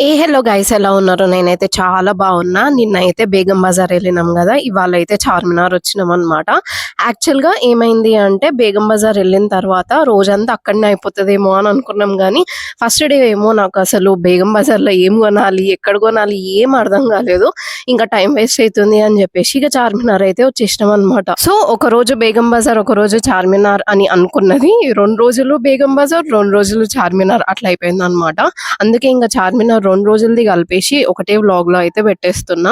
Hello guys, ఎలా ఉన్నారు? నేనైతే చాలా బాగున్నా. నిన్నైతే బేగం బజార్ వెళ్ళినాం కదా, ఇవాళ అయితే చార్మినార్ వచ్చినాం అనమాట. యాక్చువల్గా ఏమైంది అంటే, బేగం బజార్ వెళ్ళిన తర్వాత రోజంతా అక్కడనే అయిపోతుందేమో అని అనుకున్నాం. కానీ ఫస్ట్ డే ఏమో నాకు అసలు బేగం బజార్లో ఏం కొనాలి, ఎక్కడ కొనాలి ఏం అర్థం కాలేదు. ఇంకా టైం వేస్ట్ అవుతుంది అని చెప్పేసి ఇక చార్మినార్ అయితే వచ్చేసినాం అనమాట. సో ఒక రోజు బేగం బజార్, ఒక రోజు చార్మినార్ అని అనుకున్నది 2 రోజులు బేగం బజార్, 2 రోజులు చార్మినార్ అట్లా అయిపోయింది అనమాట. అందుకే ఇంకా చార్మినార్ 2 రోజులది కలిపేసి ఒకటే వ్లాగ్ లో అయితే పెట్టేస్తున్నా.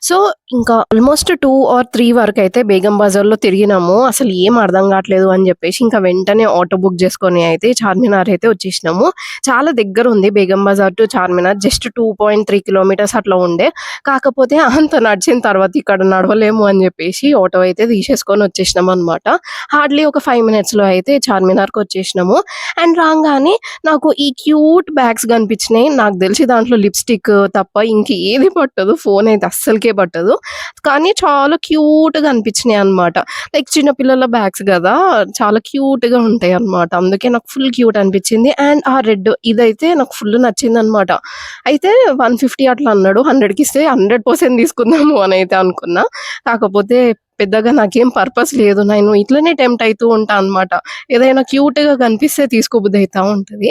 సో ఇంకా ఆల్మోస్ట్ 2 or 3 వరకు అయితే బేగం బజార్ లో తిరిగినాము. అసలు ఏం అర్థం కావట్లేదు అని చెప్పేసి ఇంకా వెంటనే ఆటో బుక్ చేసుకొని అయితే చార్మినార్ అయితే వచ్చేసినాము. చాలా దగ్గర ఉంది Begum Bazar to Charminar, just 2.3 kilometres అట్లా ఉండే. కాకపోతే అంత నడిచిన తర్వాత ఇక్కడ నడవలేము అని చెప్పేసి ఆటో అయితే తీసేసుకొని వచ్చేసినాం అనమాట. హార్డ్లీ ఒక 5 minutes లో అయితే చార్మినార్ కి వచ్చేసినాము. అండ్ రాగానే నాకు ఈ క్యూట్ బ్యాగ్స్ కనిపించినాయి. నాకు తెలిసి దాంట్లో లిప్స్టిక్ తప్ప ఇంకేది పట్టదు, ఫోన్ అయితే అస్సలకే పట్టదు. కానీ చాలా క్యూట్ గా అనిపించినాయి అనమాట. లైక్ చిన్నపిల్లల బ్యాగ్స్ కదా, చాలా క్యూట్ గా ఉంటాయి అనమాట. అందుకే నాకు ఫుల్ క్యూట్ అనిపించింది. అండ్ ఆ రెడ్ ఇదైతే నాకు ఫుల్ నచ్చింది అనమాట. అయితే 150 అట్లా అన్నాడు, 100కి ఇస్తే 100% తీసుకుందాము అని అయితే అనుకున్నా. కాకపోతే పెద్దగా నాకేం పర్పస్ లేదు, నేను ఇట్లనే టెంప్ట్ అవుతూ ఉంటా అనమాట. ఏదైనా క్యూట్ గా కనిపిస్తే తీసుకోబుద్ధి అవుతా ఉంటది.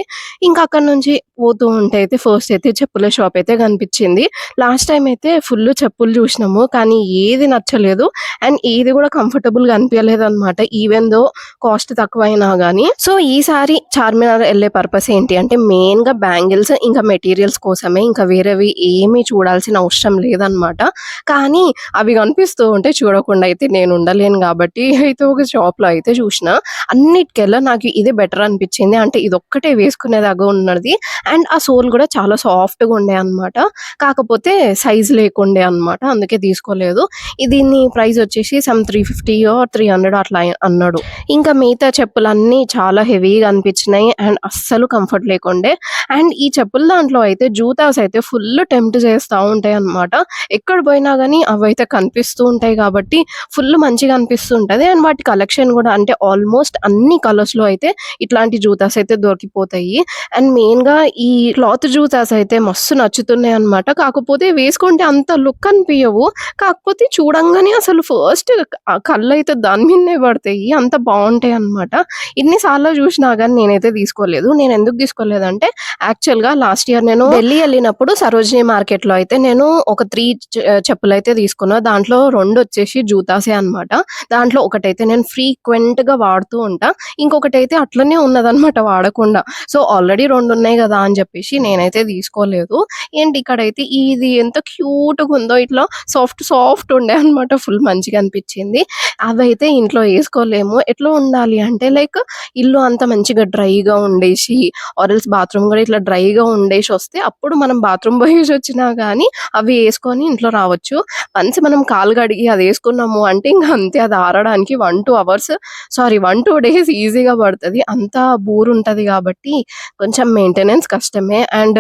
ఇంకా అక్కడ నుంచి పోతూ ఉంటే అయితే ఫస్ట్ అయితే చెప్పుల షాప్ అయితే కనిపించింది. లాస్ట్ టైం అయితే ఫుల్ చెప్పులు చూసినాము, కానీ ఏది నచ్చలేదు. అండ్ ఏది కూడా కంఫర్టబుల్ గా అనిపించలేదు అనమాట, ఈవెన్ దో కాస్ట్ తక్కువైనా గానీ. సో ఈసారి చార్మినార్ వెళ్ళే పర్పస్ ఏంటి అంటే, మెయిన్ గా బ్యాంగిల్స్ ఇంకా మెటీరియల్స్ కోసమే, ఇంకా వేరేవి ఏమీ చూడాల్సిన అవసరం లేదనమాట. కానీ అవి కనిపిస్తూ ఉంటే చూడకుండా అయితే నేను ఉండలేను కాబట్టి అయితే ఒక షాప్ లో అయితే చూసిన. అన్నిటికెల్లా నాకు ఇది బెటర్ అనిపించింది. అంటే ఇది ఒక్కటే వేసుకునేదాకా ఉన్నది. అండ్ ఆ సోల్ కూడా చాలా సాఫ్ట్ గా ఉండే అన్నమాట. కాకపోతే సైజ్ లేకుండే అన్నమాట, అందుకే తీసుకోలేదు. దీని ప్రైస్ వచ్చేసి సమ్ 350 or 300 అట్లా అన్నాడు. ఇంకా మిగతా చెప్పులన్నీ చాలా హెవీగా అనిపించినాయి అండ్ అస్సలు కంఫర్ట్ లేకుండే. అండ్ ఈ చెప్పుల దాంట్లో అయితే జూతాస్ అయితే ఫుల్ టెంప్ట్ చేస్తా ఉంటాయి అన్నమాట. ఎక్కడ పోయినా గానీ అవైతే కనిపిస్తూ ఉంటాయి కాబట్టి ఫుల్ మంచిగా అనిపిస్తూ ఉంటది. అండ్ వాటి కలెక్షన్ కూడా అంటే ఆల్మోస్ట్ అన్ని కలర్స్ లో అయితే ఇట్లాంటి జూతాస్ అయితే దొరికిపోతాయి. అండ్ మెయిన్ గా ఈ క్లాత్ జూతాస్ అయితే మస్తు నచ్చుతున్నాయి అన్నమాట. కాకపోతే వేసుకుంటే అంత లుక్ అనిపించవు. కాకపోతే చూడంగానే అసలు ఫస్ట్ కళ్ళు అయితే దాని మీదనే పడతాయి, అంత బాగుంటాయి అన్నమాట. ఇన్నిసార్లు చూసినా కానీ నేనైతే తీసుకోలేదు. నేను ఎందుకు తీసుకోలేదంటే, యాక్చువల్ గా లాస్ట్ ఇయర్ నేను ఢిల్లీ వెళ్ళినప్పుడు సరోజినీ మార్కెట్ లో అయితే నేను ఒక 3 చెప్పులు అయితే తీసుకున్నా. దాంట్లో 2 వచ్చేసి జూతాసే అన్నమాట. దాంట్లో ఒకటైతే నేను ఫ్రీక్వెంట్ గా వాడుతూ ఉంటా, ఇంకొకటైతే అట్లనే ఉన్నదన్నమాట వాడకుండా. సో ఆల్రెడీ 2 ఉన్నాయి కదా అని చెప్పేసి నేనైతే తీసుకోలేదు. ఏంటి ఇక్కడైతే ఇది ఎంత క్యూట్ గా ఉందో, ఇట్లా సాఫ్ట్ సాఫ్ట్ ఉండే అన్నమాట, ఫుల్ మంచిగా అనిపించింది. అవైతే ఇంట్లో వేసుకోలేము. ఎట్లా ఉండాలి అంటే, లైక్ ఇల్లు అంతా మంచిగా డ్రైగా ఉండేసి, ఆర్ఎల్స్ బాత్రూమ్ కూడా ఇట్లా డ్రైగా ఉండేసి వస్తే అప్పుడు మనం బాత్రూమ్ పోయేసి వచ్చినా గానీ అవి వేసుకొని ఇంట్లో రావచ్చు. వన్స్ మనం కాలు కడిగి అది వేసుకున్నాము అంటే ఇంకా అంతే, అది ఆరడానికి 1-2 hours, సారీ 1-2 days ఈజీగా పడుతుంది. అంత బూరు ఉంటది కాబట్టి కొంచెం మెయింటెనెన్స్ కష్టమే. And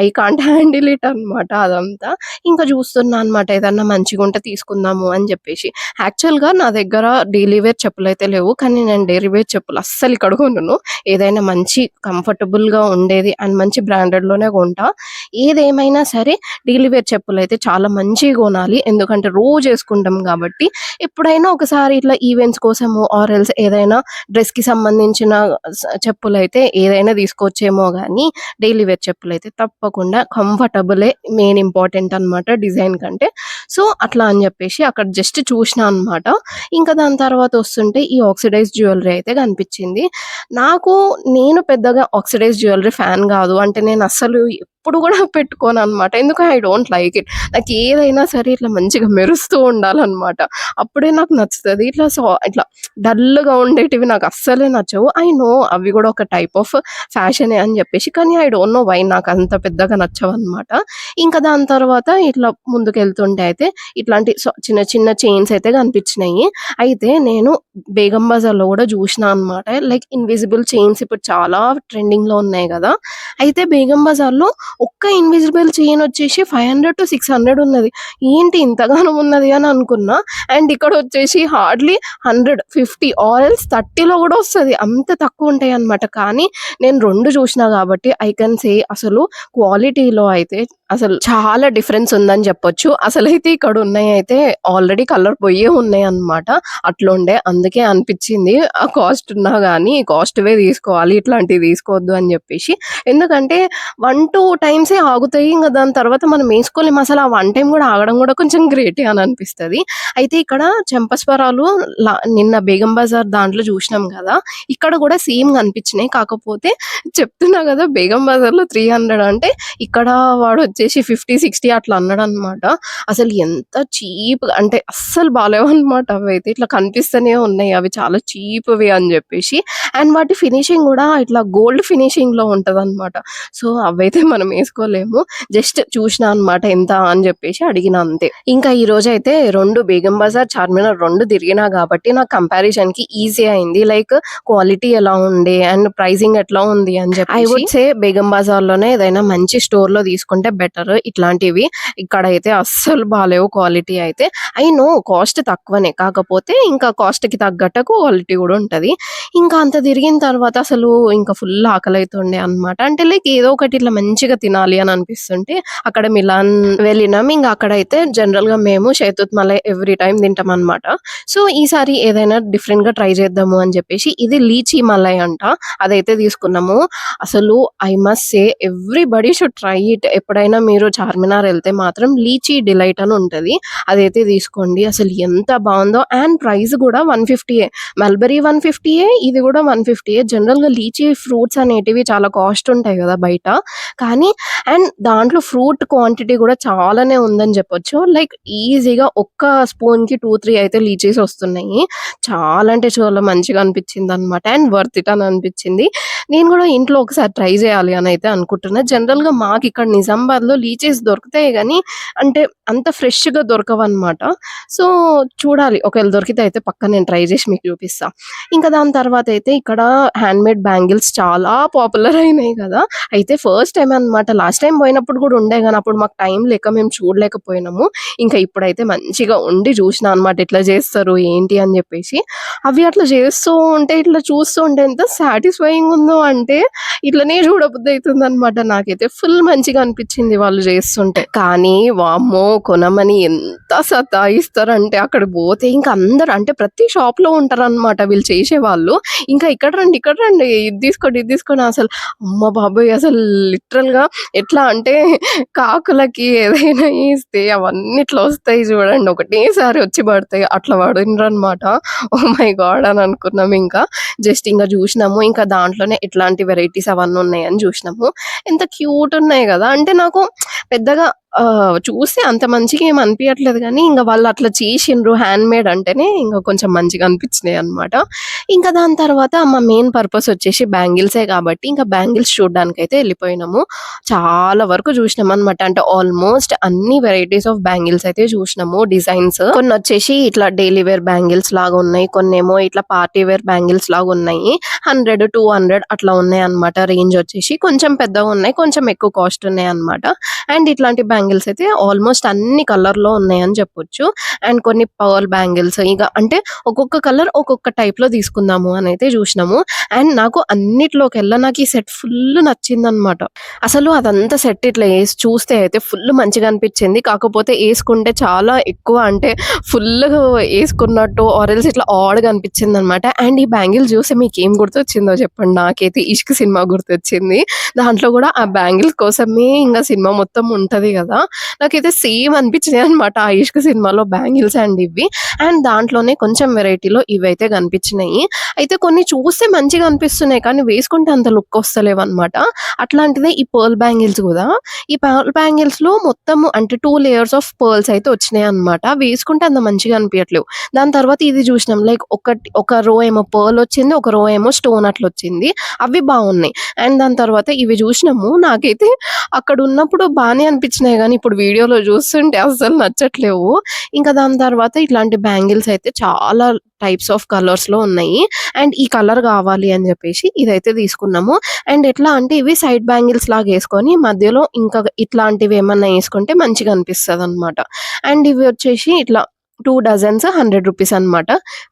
I can't handle it అనమాట అదంతా. ఇంకా చూస్తున్నా అనమాట, ఏదన్నా మంచిగా ఉంటే తీసుకుందాము అని చెప్పేసి. యాక్చువల్గా నా దగ్గర డైలీ వేర్ చెప్పులు అయితే లేవు, కానీ నేను డైలీ వేర్ చెప్పులు అస్సలు ఇక్కడ కొనను. ఏదైనా మంచి కంఫర్టబుల్ గా ఉండేది అండ్ మంచి బ్రాండెడ్ లోనే కొంటా. ఏదేమైనా సరే డైలీ వేర్ చెప్పులు అయితే చాలా మంచిగా కొనాలి, ఎందుకంటే రోజు వేసుకుంటాం కాబట్టి. ఎప్పుడైనా ఒకసారి ఇట్లా ఈవెంట్స్ కోసము ఆర్ ఎల్స్ ఏదైనా డ్రెస్ కి సంబంధించిన చెప్పులు అయితే ఏదైనా తీసుకోవచ్చేమో కానీ డైలీ వేర్ చెప్పులు అయితే తప్పకుండా కంఫర్టబులే మెయిన్ ఇంపార్టెంట్ అన్నమాట డిజైన్ కంటే. సో అట్లా అని చెప్పేసి అక్కడ జస్ట్ చూసిన అన్నమాట. ఇంకా దాని తర్వాత వస్తుంటే ఈ ఆక్సిడైజ్ జ్యువెలరీ అయితే కనిపించింది నాకు. నేను పెద్దగా ఆక్సిడైజ్ జ్యువెలరీ ఫ్యాన్ కాదు, అంటే నేను అస్సలు ఎప్పుడు కూడా పెట్టుకోను అనమాట. ఎందుకు, ఐ డోంట్ లైక్ ఇట్. నాకు ఏదైనా సరే ఇట్లా మంచిగా మెరుస్తూ ఉండాలన్నమాట, అప్పుడే నాకు నచ్చుతుంది. ఇట్లా డల్గా ఉండేటివి నాకు అస్సలే నచ్చవు. ఐ నో అవి కూడా ఒక టైప్ ఆఫ్ ఫ్యాషనే అని చెప్పేసి, కానీ ఐ డోంట్ నో వై నాకు అంత పెద్దగా నచ్చవు అనమాట. ఇంకా దాని తర్వాత ఇట్లా ముందుకు వెళ్తుంటే అయితే ఇట్లాంటి చిన్న చిన్న చైన్స్ అయితే కనిపించినాయి. అయితే నేను బేగం బజార్లో కూడా చూసిన అనమాట, లైక్ ఇన్విజిబుల్ చైన్స్ ఇప్పుడు చాలా ట్రెండింగ్ లో ఉన్నాయి కదా. అయితే బేగం బజార్లో ఒక్క ఇన్విజిబుల్ చైన్ వచ్చేసి 500-600 ఉన్నది. ఏంటి ఇంతగానం ఉన్నది అని అనుకున్నా. అండ్ ఇక్కడొచ్చేసి హార్డ్‌లీ 100, 50 ఆర్ ఎల్స్ 30లో గూడా వస్తది. అంత తక్కువుంటాయన్నమాట. కానీ నేను 2 చూషినా గాబట్టి ఐ కెన్ సే అసలు క్వాలిటీలో అయితే అసలు చాలా డిఫరెన్స్ ఉందని జెప్పొచ్చు. అసలైతే ఇక్కడున్నయయితే ఆల్రెడీ కలర్ పోయే ఉన్నాయన్నమాట. అట్లుండే. అందుకే అనిపిచ్చింది కాస్ట్ ఉన్నా గానీ కాస్ట్‌వే తీసుకోవాలి. ఇట్లాంటివి తీసుకోవద్దు అని జెప్పేసి. ఎందుకంటే 1, 2 టైమ్సే ఆగుతాయి. ఇంక దాని తర్వాత మనం ఏసుకోలేం. అసలు ఆ 1 టైమ్ గూడా ఆగడం గూడా కొంచెం గ్రేటే అని అనిపిస్తది. అయితే ఇక్కడ చెంపస్వరాలు నిన్న బేగం బజార్ దాంట్లో జూషినాం గదా! ఇక్కడ గూడా సేమ్ కనిపించినాయి. కాకపోతే చెప్తున్నా గదా! బేగం బజార్‌లో 300 అంటే ఇక్కడ వాడొచ్చేసి 50, 60 అట్లా అన్నాడన్నమాట. అసలు ఎంత చీప్‌గా అంటే అస్సలు బాలేవన్నమాట అవైతే. ఇట్లా కనిపిస్తూనే ఉన్నాయి. అవి చాలా చీప్‌వి అని జెప్పేసి. అండ్ వాటి ఫినిషింగ్ గూడా ఇట్లా గోల్డ్ ఫినిషింగ్‌లో ఉంటదన్నమాట. సో, అవైతే మనం ఏసుకోలేము. జస్ట్ చూషినా అన్నమాట ఎంత అని జెప్పేసి అడిగినా అంతే. ఇంకా ఈరోజైతే 2 బేగం బజార్, చార్మినార్ 2 తిరిగినా గాబట్టి నాకు కంపారిజన్‌కి ఈజీ అయింది. లైక్ క్వాలిటీ ఎలా ఉండే అండ్ ప్రైజింగ్ ఎట్లా ఉంది అని చెప్పేసి. ఐ వుడ్ సే బేగం బజార్‌లోనే ఏదైనా మంచి స్టోర్‌లో తీసుకుంటే బెటర్ ఇట్లాంటివి. ఇక్కడైతే అస్సలు బాలేవు క్వాలిటీ అయితే. ఐ నో కాస్ట్ తక్కువనే. కాకపోతే ఇంకా కాస్ట్‌కి తగ్గట్టు క్వాలిటీ గూడా ఉంటది. ఇంకా అంత తిరిగిన తర్వాత అసలు ఇంకా ఫుల్ ఆకలైతుండే అన్నమాట. అంటే లైక్ ఏదో ఒకటి ఇట్లా మంచిగా తినాలి అని అనిపిస్తుంటే అక్కడ మిలాన్ వెళ్ళినాం. ఇంక అక్కడైతే జనరల్‌గా మేము షేతూత్ మలై ఎవ్రీ టైమ్ తింటామన్నమాట. సో, ఈసారి ఏదైనా డిఫరెంట్‌గా ట్రై చేద్దాము అని చెప్పేసి ఇది లీచీ మలై అంట. అదైతే తీసుకున్నాము. అసలు I must say everybody should try it. ఎప్పుడైనా మీరు చార్మినార్ ఎళ్తే మాత్రం లీచీ డిలైట్ అని ఉంటది. అదైతే తీసుకోండి. అసలు ఎంత బావుందో అండ్ ప్రైస్ గూడా 150 మల్బరీ 150 ఇది గూడా 150 జనరల్‌గా లీచీ ఫ్రూట్స్ అనేటివి చాలా కాస్ట్ ఉంటాయి గదా! బయట. కానీ అండ్ దాంట్లో ఫ్రూట్ క్వాంటిటీ గూడా చాలానే ఉందని జెప్పొచ్చు. లైక్ ఈజీగా ఒక్క స్పూన్‌కి 2, 3 అయితే లీచీస్ వస్తున్నాయి. చాలా అంటే చాలా మంచిగా అనిపిచ్చిందనమాట. అండ్ వర్త్ ఇట్ అని అనిపిచ్చింది. నేను గూడా ఇంట్లో ఒకసారి ట్రై జేయాలి అనైతే అనుకుంటున్నా. జనరల్‌గా మాకిక్కడ నిజామాబాద్‌లో లీచీస్ దొరుకుతాయి గానీ, అంటే అంత ఫ్రెష్‌గా దొరకవనమాట. సో, చూడాలి ఒకవేళ దొరికితే అయితే పక్కా నేను ట్రై జేసి మీకు చూపిస్తా. ఇంకా దాని తర్వాతయితే ఇక్కడ హ్యాండ్‌మేడ్ బ్యాంగిల్స్ చాలా పాపులర్ అయినాయి గదా! అయితే ఫస్ట్ టైమ్ అనమాట. లాస్ట్ టైమ్ పోయినప్పుడు గూడా ఉండే గానీ, అప్పుడు మాకు టైం లేక మేము చూడలేకపోయినాము. ఇంకా ఇప్పుడైతే మంచిగా ఉండి జూషినా అనమాట. ఎట్లా జేస్తారు ఏంటి అని జెప్పేసి. అవి అట్లా జేస్తూ ఉంటే, ఇట్లా చూస్తూ ఉంటే ఎంత సాటిస్ఫైయింగ్ ఉందో అంటే, ఇట్లనే చూడబుద్దయితుందనమాట. నాకైతే ఫుల్ మంచిగా అనిపిచ్చింది వాళ్ళు జేస్తుంటే. కానీ వామ్మో! కొనమని ఎంత సతాయిస్తారంటే అక్కడికి పోతే ఇంక అందరూ అంటే ప్రతి షాప్‌లో ఉంటారనమాట వీళ్ళు చేసేవాళ్ళు. ఇంకా ఇక్కడ రండి, ఇక్కడ రండి. ఇది తీసుకోండి, ఇది తీసుకోండి అసలు అమ్మ బాబోయ్! అసలు లిటరల్‌గా ఎట్లా అంటే కాకులకి ఏదైనా ఇస్తే అవన్నీ ఇట్లా వస్తాయి చూడండి. ఒకటేసారి వచ్చి పడతాయి. అట్లా పడిండ్రనమాట. Oh my God! అని అనుకున్నాం ఇంకా. జస్ట్ ఇంక జూషినాము. ఇంకా దాంట్లోనే ఎట్లాంటి వెరైటీస్ అవన్నీ ఉన్నాయని జూషినాము. ఎంత క్యూట్ ఉన్నాయి గదా! అంటే నాకు పెద్దగా చూస్తే అంత మంచిగా ఏమి అనిపియట్లేదు గానీ, ఇంగ వాళ్ళు అట్లా చేషిండ్రు హ్యాండ్‌మేడ్ అంటేనే ఇంగ కొంచెం మంచిగా అనిపించినాయన్నమాట. ఇంకా దాని తర్వాత మా మెయిన్ పర్పస్ వచ్చేసి బ్యాంగిల్సే కాబట్టి, ఇంకా బ్యాంగిల్స్ చూడ్డానికైతే ఎళ్ళిపోయినాము. చాలా వరకు జూషినామనమాట. అంటే ఆల్మోస్ట్ అన్ని వెరైటీస్ ఆఫ్ బ్యాంగిల్స్ అయితే జూషినాము. డిజైన్స్ కొన్నొచ్చేసి ఇట్లా డైలీ వేర్ బ్యాంగిల్స్ లాగా ఉన్నాయి. కొన్నేమో ఇట్లా పార్టీ వేర్ బ్యాంగిల్స్ లాగా ఉన్నాయి. 100, 200 అట్లా ఉన్నాయన్నమాట రేంజ్ వచ్చేసి. కొంచెం పెద్దగున్నాయి. కొంచెం ఎక్కువ కాస్ట్ ఉన్నాయన్నమాట. అండ్ ఇట్లాంటి బ్యాంగిల్స్ అయితే ఆల్మోస్ట్ అన్ని కలర్‌లో ఉన్నాయని చెప్పొచ్చు. అండ్ కొన్ని పర్ల్ బ్యాంగిల్స్ ఇగ అంటే ఒక్కొక్క కలర్ ఒక్కొక్క టైప్‌లో తీసుకుందాము అనైతే జూషినాము. అండ్ నాకు అన్నిట్లోకెల్లా నాకు ఈ సెట్ ఫుల్ నచ్చిందనమాట. అసలు అదంతా సెట్ ఇట్లా చూస్తే అయితే ఫుల్ మంచిగా అనిపిచ్చింది. కాకపోతే యేసుకుంటే చాలా ఎక్కువ అంటే ఫుల్లుగా యేసుకున్నట్టు ఆర్ ఎల్స్ ఇట్లా ఆడ్‌గా అనిపిచ్చిందనమాట. అండ్ ఈ బ్యాంగిల్స్ చూసి మీకేం గుర్తొచ్చిందో చెప్పండి? నాకైతే 'ఇష్క్' సినిమా గుర్తొచ్చింది. దాంట్లో గూడా ఆ బ్యాంగిల్స్ కోసమే ఇంగ సినిమా మొత్తం ఉంటది గదా! నాకైతే సేమ్ అనిపించినాయన్నమాట. ఆ 'ఇష్క్' సినిమాలో బ్యాంగిల్స్ అండ్ ఇవి. అండ్ దాంట్లోనే కొంచెం వెరైటీలో ఇవైతే కనిపించినాయి. అయితే కొన్ని చూస్తే మంచిగా అనిపిస్తున్నాయి. కానీ వేసుకుంటే అంత లుక్ వస్తలేవన్నమాట. అట్లాంటిదే ఈ పర్ల్ బ్యాంగిల్స్ గూడా. ఈ పర్ల్ బ్యాంగిల్స్‌లో మొత్తము అంటే 2 లేయర్స్ ఆఫ్ పర్ల్స్ అయితే వచ్చినాయన్నమాట. వేసుకుంటే అంత మంచిగా అనిపియట్లేవు. దాని తర్వాత ఇది జూసినాం లైక్ ఒక రో ఏమో పర్ల్ వచ్చింది. ఒక రో ఏమో స్టోన్ అట్లొచ్చింది. అవి బావున్నాయి. అండ్ దాని తర్వాత ఇవి జూసినాము. నాకైతే అక్కడున్నప్పుడు బానే అనిపించినాయి గానీ, ఇప్పుడు వీడియోలో చూస్తుంటే అస్సలు నచ్చట్లేవు. ఇంకా దాని తర్వాత ఇట్లాంటి బ్యాంగిల్స్ అయితే చాలా టైప్స్ ఆఫ్ కలర్స్‌లో ఉన్నాయి. అండ్ ఈ కలర్ కావాలి అని చెప్పేసి ఇదైతే తీసుకున్నాము. అండ్ ఎట్లా అంటే ఇవి సైడ్ బ్యాంగిల్స్ లాగా యేసుకొని మధ్యలో ఇంకా ఇట్లాంటివి ఏమన్నా యేసుకుంటే మంచిగా అనిపిస్తదనమాట. అండ్ ఇవి వచ్చేసి ఇట్లా 2 డజన్స్ రూ. 100 అనమాట.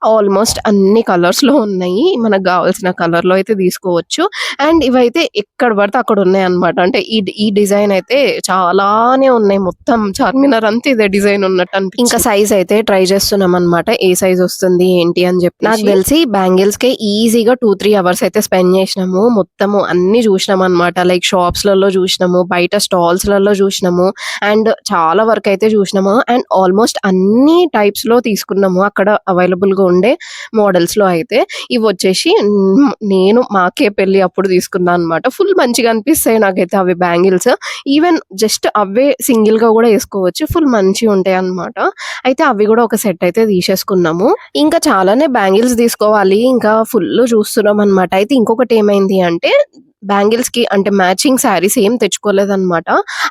ఆల్మోస్ట్ అన్ని కలర్స్‌లో ఉన్నాయి. మనకు గావాల్సిన కలర్‌లో అయితే తీసుకోవచ్చు. అండ్ ఇవైతే ఎక్కడ పడితే అక్కడ ఉన్నాయన్నమాట. అంటే ఈ డిజైన్ అయితే చాలానే ఉన్నాయి. మొత్తం చార్మినార్ అంతా ఇదే డిజైన్ ఉన్నట్టు ఇంకా సైజ్ అయితే ట్రై చేస్తున్నామన్నమాట. ఏ సైజ్ వస్తుంది ఏంటి అని చెప్పి. నాకు తెలిసి బ్యాంగిల్స్‌కే ఈజీగా 2, 3 అవర్స్ అయితే స్పెండ్ చేసినాము. మొత్తము అన్నీ చూసినామన్నమాట. లైక్ షాప్స్‌లలో చూసినాము, బయట స్టాల్స్‌లలో చూసినాము. అండ్ చాలా వరకైతే చూసినాము. అండ్ ఆల్మోస్ట్ అన్ని టైప్స్‌లో తీసుకున్నాము. అక్కడ అవైలబుల్‌గా ఉండే మోడల్స్‌లో అయితే. ఇవొచ్చేసి నేను మా అక్కయ్య పెళ్లి అప్పుడు తీసుకున్నా అనమాట. ఫుల్ మంచిగా అనిపిస్తాయి నాకైతే అవి బ్యాంగిల్స్. ఈవెన్ జస్ట్ అవే సింగిల్‌గా కూడా ఏసుకోవచ్చు. ఫుల్ మంచిగుంటాయన్నమాట. అయితే అవి కూడా ఒక సెట్ అయితే తీసేసుకున్నాము. ఇంకా చాలానే బ్యాంగిల్స్ తీసుకోవాలి. ఇంకా ఫుల్లు చూస్తున్నామన్నమాట. అయితే ఇంకొకటి ఏమైంది అంటే బ్యాంగిల్స్‌కి అంటే మ్యాచింగ్ శారీస్ ఏం తెచ్చుకోలేదన్నమాట.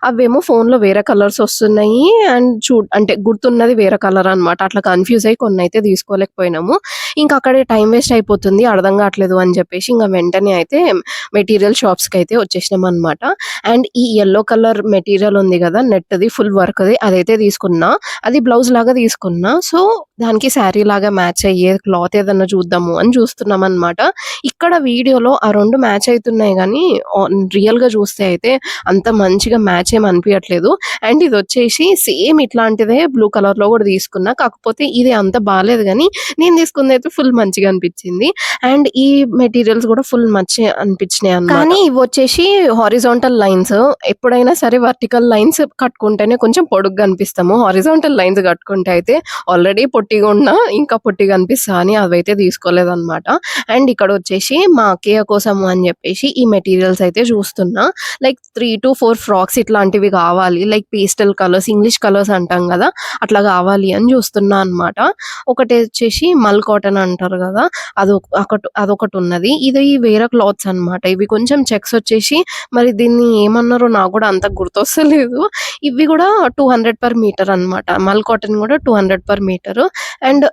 అవేమో ఫోన్‌లో వేరే కలర్స్ వస్తున్నాయి. అండ్ అంటే గుర్తున్నది వేరే కలర్ అనమాట. అట్లా కన్‌ఫ్యూజ్ అయ్యి కొన్నైతే తీసుకోలేకపోయినాము. ఇంకా అక్కడే టైం వేస్ట్ అయిపోతుంది. అర్థం కావట్లేదు అని చెప్పేసి ఇంక వెంటనే అయితే మెటీరియల్ షాప్స్‌కైతే వచ్చేసినామన్నమాట. అండ్ ఈ యెల్లో కలర్ మెటీరియల్ ఉంది కదా! నెట్‌ది ఫుల్ వర్క్‌ది అదైతే తీసుకున్నా. అది బ్లౌజ్ లాగా తీసుకున్నా. సో, దానికి శారీ లాగా మ్యాచ్ అయ్యే క్లాత్ ఏదన్నా చూద్దాము అని చూస్తున్నామన్నమాట. ఇక్కడ వీడియోలో ఆ 2 మ్యాచ్ అయితున్నాయి గానీ, రియల్‌గా చూస్తే అయితే అంత మంచిగా మ్యాచ్ ఏమి అనిపియట్లేదు. అండ్ ఇదొచ్చేసి సేమ్ ఇట్లాంటిదే బ్లూ కలర్‌లో కూడా తీసుకున్నా. కాకపోతే ఇది అంత బాలేదు గానీ, నేను తీసుకుందైతే ఫుల్ మంచిగా అనిపించింది. అండ్ ఈ మెటీరియల్స్ కూడా ఫుల్ మంచి అనిపించినాయి అన్నమాట. కానీ ఇవొచ్చేసి హారిజాంటల్ లైన్స్. ఎప్పుడైనా సరే వర్టికల్ లైన్స్ కట్టుకుంటేనే కొంచెం పొడుగ్గా అనిపిస్తాము. హారిజాంటల్ లైన్స్ కట్టుకుంటే అయితే ఆల్రెడీ పొట్టిగా ఉన్నా ఇంకా పొట్టిగా అనిపిస్తా అని అవైతే తీసుకోలేదన్నమాట. అండ్ ఇక్కడ వచ్చేసి మా అక్కయ్య కోసము అని చెప్పేసి ఈ మెటీరియల్స్ అయితే చూస్తున్నా. లైక్ 3-4 ఫ్రాక్స్ ఇట్లాంటివి కావాలి. Like pastel colours, English colours అంటాం కదా! అట్లా కావాలి అని చూస్తున్నా అన్నమాట. ఒకటి వచ్చేసి మల్ కాటన్ అంటారు కదా! అదొకటి ఉన్నది. ఇది వేరే క్లాత్స్ అన్నమాట. ఇవి కొంచెం చెక్స్ వచ్చేసి మరి దీన్ని ఏమన్నారో నాకు కూడా అంత గుర్తొస్తలేదు. ఇవి కూడా 200 పర్ మీటర్ అన్నమాట. మల్ కాటన్ కూడా 200 పర్ మీటర్. అండ్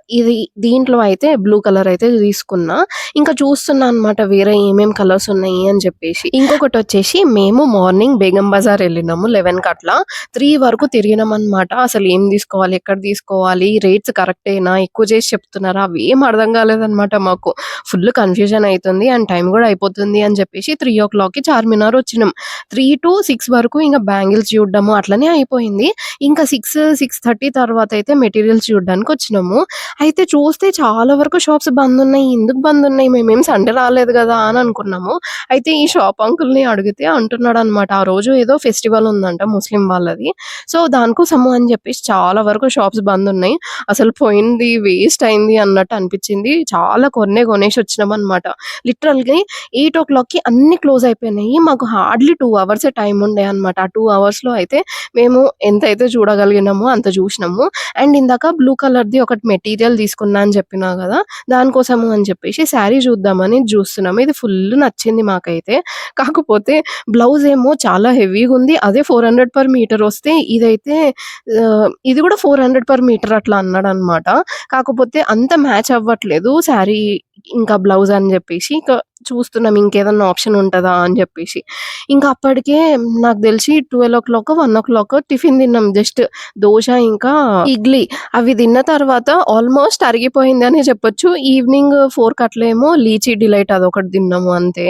దీంట్లో అయితే బ్లూ కలర్ అయితే తీసుకున్నా. ఇంకా చూస్తున్నా అన్నమాట వేరే ఏమేం కలర్స్ ఉన్నాయి అని చెప్పేసి. ఇంకొకటొచ్చేసి మేము మార్నింగ్ బేగం బజార్ ఎళ్ళినాము 11కి అట్లా. 3 వరకు తిరిగినామన్నమాట. అసలు ఏం తీసుకోవాలి? ఎక్కడ తీసుకోవాలి? రేట్స్ కరెక్టేనా? ఎక్కువ చేసి చెప్తున్నారా? అవేం అర్థం కాలేదన్నమాట మాకు. ఫుల్ కన్‌ఫ్యూజన్ అయితుంది. అండ్ టైం కూడా అయిపోతుంది అని చెప్పేసి 3:00కి చార్మినార్ వచ్చినాం. 3-6 వరకు ఇంక బ్యాంగిల్స్ చూడడము అట్లనే అయిపోయింది. ఇంకా 6:30 తర్వాత అయితే మెటీరియల్స్ చూడడానికి వచ్చినాము. అయితే చూస్తే చాలా వరకు షాప్స్ బందున్నాయి. ఎందుకు బందున్నాయి? మేమేం సండే రాలేదు గదా! అని అనుకున్నాము. అయితే ఈ షాప్ అంకుల్‌ని అడిగితే అంటున్నాడనమాట. ఆ రోజు ఏదో ఫెస్టివల్ ఉందంట ముస్లిం వాళ్ళది. సో, దానికోసము అని జెప్పేసి చాలా వరకు షాప్స్ బందున్నాయి. అసలు పోయింది వేస్ట్ అయింది అన్నట్టు అనిపిచ్చింది. చాలా కొన్నే కొనేసొచ్చినామనమాట. లిటరల్‌గా 8:00కి అన్నీ క్లోజ్ అయిపోయినాయి. మాకు హార్డ్‌లీ 2 అవర్సే టైమ్ ఉండే అనమాట. ఆ 2 అవర్స్‌లో అయితే మేము ఎంతైతే చూడగలిగినామో అంత చూసినాము. అండ్ ఇందాక బ్లూ కలర్‌ది ఒకటి మెటీరియల్ తీసుకున్నా అని చెప్పినా గదా! దానికోసము అని చెప్పేసి శారీ చూద్దామని చూస్తున్నాము. ఇది ఫుల్ నచ్చింది మాకైతే. కాకపోతే బ్లౌజ్ ఏమో చాలా హెవీగుంది. అదే 400 పర్ మీటర్ వస్తే ఇదైతే ఇది కూడా 400 పర్ మీటర్ అట్లా అన్నాడనమాట. కాకపోతే అంత మ్యాచ్ అవ్వట్లేదు శారీ ఇంకా బ్లౌజ్ అని జెప్పేసి ఇక చూస్తున్నాం ఇంకేదన్నా ఆప్షన్ ఉంటదా అని జెప్పేసి. ఇంకా అప్పటికే నాకు తెలిసి 12:00, 1:00 టిఫిన్ తిన్నాం. జస్ట్ దోస ఇంకా ఇడ్లీ. అవి తిన్న తర్వాత ఆల్మోస్ట్ అరిగిపోయింది అనే చెప్పొచ్చు. ఈవినింగ్ 4కి అట్లా ఏమో లీచీ డిలైట్ అదొకటి తిన్నాము అంతే.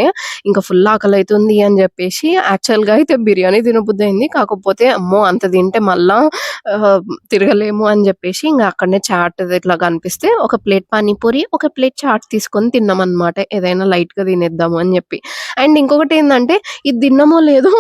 ఇంకా ఫుల్ ఆకలైతుంది అని జెప్పేసి యాక్చువల్‌గా అయితే బిర్యానీ తినబుద్దయింది. కాకపోతే అమ్మో! అంత తింటే మళ్ళా తిరగలేము అని జెప్పేసి ఇంగ అక్కడనే చాట్ ఇట్లా కనిపిస్తే ఒక ప్లేట్ పానీపూరి, ఒక ప్లేట్ చాట్ తీసుకొని తిన్నామనమాట. ఏదైనా లైట్‌గా తినేద్దాము అని జెప్పి. అండ్ ఇంకొకటేందంటే ఇది తిన్నామో లేదో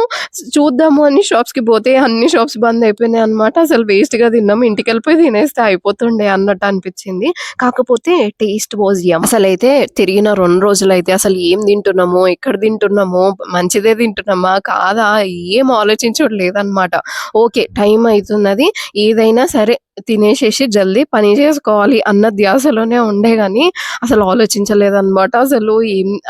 చూద్దాము అని షాప్స్‌కి పోతే అన్ని షాప్స్ బంద్ అయిపోయినాయన్నమాట. అసలు వేస్ట్‌గా తిన్నాము. ఇంటికెళ్ళిపోయి తినేస్తే అయిపోతుండే అన్నట్టు అనిపిచ్చింది. కాకపోతే టేస్ట్ వాస్ యమ్. అసలైతే తిరిగిన 2 రోజులైతే అసలు ఏం తింటున్నామో, ఎక్కడ తింటున్నామో, మంచిదే తింటున్నామా? కాదా? ఏం ఆలోచించుడు లేదన్నమాట. ఓకే. టైం అయితున్నది. ఏదైనా సరే తినేసేసి జల్దీ పని జేసుకోవాలి అన్న ధ్యాసలోనే ఉండే గానీ అసలు ఆలోచించలేదన్నమాట. అసలు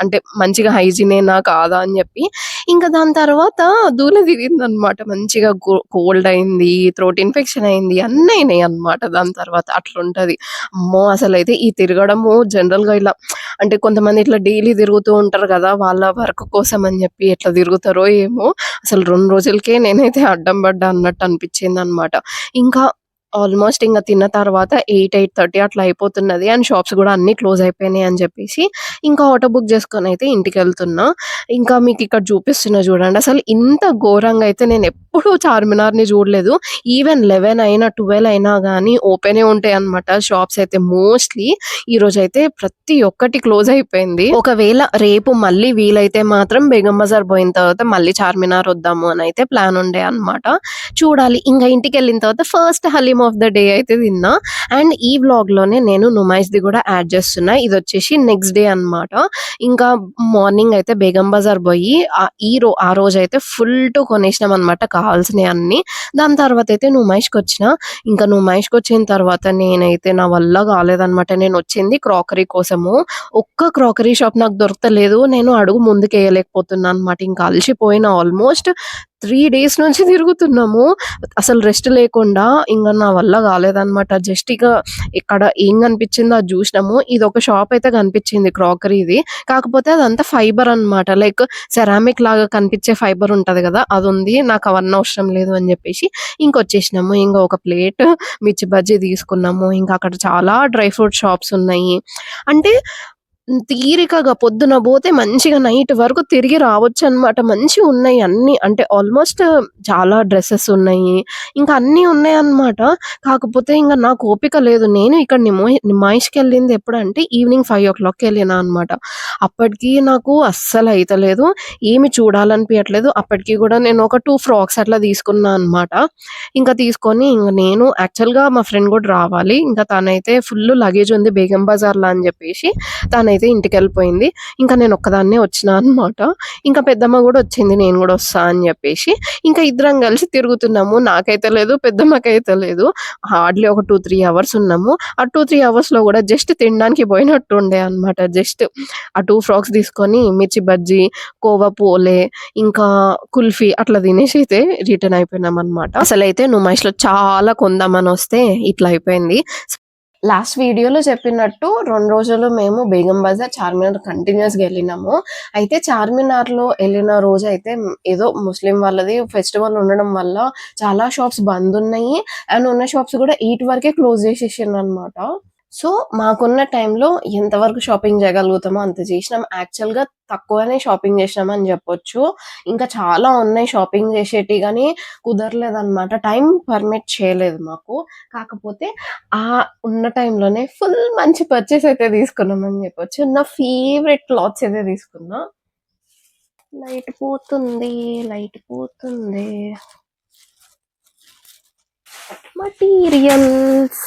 అంటే మంచిగా హైజీనేనా కాదా అని చెప్పి. ఇంకా దాని తర్వాత దూల తిరిగిందనమాట. మంచిగా కోల్డ్ అయింది, థ్రోట్ ఇన్ఫెక్షన్ అయింది, అన్నీ అయినాయి అనమాట దాని తర్వాత. అట్లుంటది. అమ్మో! అసలైతే ఈ తిరగడము జనరల్‌గా ఇలా అంటే కొంతమంది ఇట్లా డైలీ తిరుగుతూ ఉంటారు కదా! వాళ్ళ వర్క్ కోసం అని చెప్పి ఎట్లా తిరుగుతారో ఏమో! అసలు 2 రోజులకే నేనైతే అడ్డం పడ్డా అన్నట్టు అనిపించిందనమాట. ఇంకా ఆల్మోస్ట్ ఇంక తిన్న తర్వాత 8, 8:30 అట్లా అయిపోతున్నది. అండ్ షాప్స్ గూడా అన్నీ క్లోజ్ అయిపోయినాయి అని జెప్పేసి, ఇంకా ఆటో బుక్ జేసుకొనైతే ఇంటికెళ్తున్నా. ఇంకా మీకిక్కడ చూపిస్తున్నా జూడండి. అసలు ఇంత ఘోరంగా అయితే నేనెప్పుడూ చార్మినార్‌ని జూడలేదు. ఈవెన్ 11 అయినా, 12 అయినా గానీ ఓపెనే ఉంటాయన్నమాట షాప్స్ అయితే మోస్ట్‌లీ. ఈరోజైతే ప్రతి ఒక్కటి క్లోజ్ అయిపోయింది. ఒకవేళ రేపు మళ్ళీ వీలైతే మాత్రం బేగం బజార్ బోయిన తర్వాత మళ్ళీ చార్మినార్ వద్దాము అనైతే ప్లాన్ ఉండే అన్నమాట. చూడాలి. ఇంగ ఇంటికెళ్ళిన తర్వాత first haleem of the day అయితే తిన్నా. అండ్ ఈ వ్లాగ్‌లోనే నేను నుమైస్‌ది గూడా యాడ్ చేస్తున్నా. ఇదొచ్చేసి నెక్స్ట్ డే అన్నమాట. ఇంకా మార్నింగ్ అయితే బేగం బజార్ బోయి ఆ రోజైతే ఫుల్ టు కొనేసినామన్నమాట కావాల్సినయి అన్నీ. దాని తర్వాతయితే నుమైష్‌కొచ్చిన. ఇంకా నుమైష్‌కొచ్చిన తర్వాత నేనైతే నా వల్ల కాలేదన్నమాట. నేనొచ్చింది క్రాకరీ కోసము. ఒక్క క్రాకరీ షాప్ నాకు దొరకలేదు. నేను అడుగు ముందుకేయలేకపోతున్నా అన్నమాట. ఇంకా అలసిపోయిన ఆల్మోస్ట్ 3 డేస్ నుంచి తిరుగుతున్నాము. అసలు రెస్ట్ లేకుండా ఇంగ నా వల్ల కాలేదన్నమాట. జస్ట్ ఇక ఇక్కడ ఏం కనిపించిందో అది జూసినాము. ఇదొక షాప్ అయితే కనిపించింది క్రాకరీది. కాకపోతే అదంతా ఫైబర్ అన్నమాట. లైక్ సెరామిక్ లాగా కనిపించే ఫైబర్ ఉంటది గదా! అదుంది. నాకు అవన్నీ అవసరం లేదు అని జెప్పేసి ఇంకొచ్చేసినాము. ఇంగ ఒక ప్లేట్ మిర్చి బజ్జీ తీసుకున్నాము. ఇంకా అక్కడ చాలా డ్రై ఫ్రూట్ షాప్స్ ఉన్నాయి. అంటే తీరికగా పొద్దున బోతే మంచిగా నైట్ వరకు తిరిగి రావచ్చనమాట. మంచిగున్నాయి అన్నీ. అంటే ఆల్మోస్ట్ చాలా డ్రెసెస్ ఉన్నాయి. ఇంకా అన్నీ ఉన్నాయన్నమాట. కాకపోతే ఇంగ నాకు ఓపిక లేదు. నేను ఇక్కడ నిమాయిష్‌కెళ్ళింది ఎప్పుడంటే ఈవినింగ్ 5:00కి ఎళ్ళినా అనమాట. అప్పటికి నాకు అస్సలు అయితలేదు. ఏమి చూడాలనిపియట్లేదు. అప్పటికి గూడా నేను ఒక 2 ఫ్రాక్స్ అట్లా తీసుకున్నా అనమాట. ఇంకా తీసుకొని ఇంగ నేను యాక్చువల్‌గా మా ఫ్రెండ్ గూడా రావాలి. ఇంకా తనైతే ఫుల్లు లగేజ్ ఉంది బేగం బజార్‌లో అని జెప్పేసి తనైతే ఇంటికెళ్ళిపోయింది. ఇంకా నేనొక్కదాన్నే వచ్చినా అనమాట. ఇంకా పెద్దమ్మ గూడా వచ్చింది. నేను గూడా వస్తా అని జెప్పేసి. ఇంకా ఇద్దరం కలిసి తిరుగుతున్నాము. నాకైతే లేదు, పెద్దమ్మకైతే లేదు. హార్డ్‌లీ ఒక 2, 3 అవర్స్ ఉన్నాము. ఆ 2, 3 అవర్స్‌లో గూడా జస్ట్ తినడానికి పోయినట్టుండే అనమాట. జస్ట్ ఆ 2 ఫ్రాక్స్ తీసుకొని మిర్చి బజ్జీ, కోవా పోలే, ఇంకా కుల్ఫీ అట్లా తినేసైతే రిటర్న్ అయిపోయినామనమాట. అసలైతే నుమైష్‌లో చాలా కొందామనొస్తే ఇట్లా అయిపోయింది. లాస్ట్ వీడియోలో చెప్పినట్టు 2 రోజులు మేము బేగం బజార్, చార్మినార్ కంటిన్యూయస్‌గా ఎళ్ళినాము. అయితే చార్మినార్‌లో ఎళ్ళిన రోజైతే ఏదో ముస్లిం వాళ్ళది ఫెస్టివల్ ఉండడం వల్ల చాలా షాప్స్ బందున్నాయి. అండ్ ఉన్న షాప్స్ గూడా 8 వరకే క్లోజ్ జేసేసిండ్రనమాట. సో, మాకున్న టైంలో ఎంతవరకు షాపింగ్ జేయగలుగుతామో అంత జేసినాం. యాక్చువల్‌గా తక్కువనే షాపింగ్ జేసినామని జెప్పొచ్చు. ఇంకా చాలా ఉన్నాయి షాపింగ్ జేసేటియి గానీ కుదరలేదనమాట. టైం పర్మిట్ చేయలేదు మాకు. కాకపోతే ఉన్న టైంలోనే ఫుల్ మంచి పర్చేస్ అయితే తీసుకున్నామని జెప్పొచ్చు. నా ఫేవరెట్ క్లాత్స్ అయితే తీసుకున్నా. లైట్ పోతుంది. లైట్ పోతుంది. మటీరియల్స్.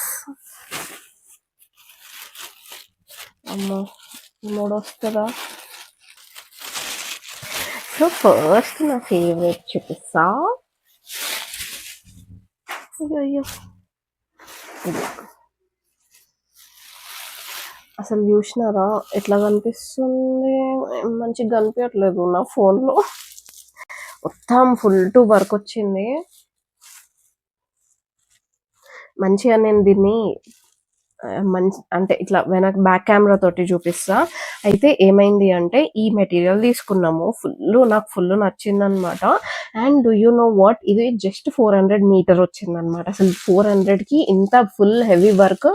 అమ్మో! మూడొస్తదా? సో, ఫస్ట్ నా ఫేవరెట్ చూపిస్తా. అయ్యయ్యో! ఇది. అసలు జూషినారా ఎట్లా కనిపిస్తుంది? మంచిగా కనిపియట్లేదు నా ఫోన్‌లో. మొత్తం ఫుల్ టు వర్కొచ్చింది. మంచిగా నేను దీన్ని అంటే ఇట్లా బ్యాక్ కెమెరా తోటి చూపిస్తా. అయితే ఏమైంది అంటే ఈ మెటీరియల్ తీసుకున్నాము. నాకు ఫుల్లు నచ్చిందనమాట. And do you know what? ఇది జస్ట్ 400 మీటర్ వచ్చిందనమాట. అసలు 400కి ఇంత ఫుల్ హెవీ వర్క్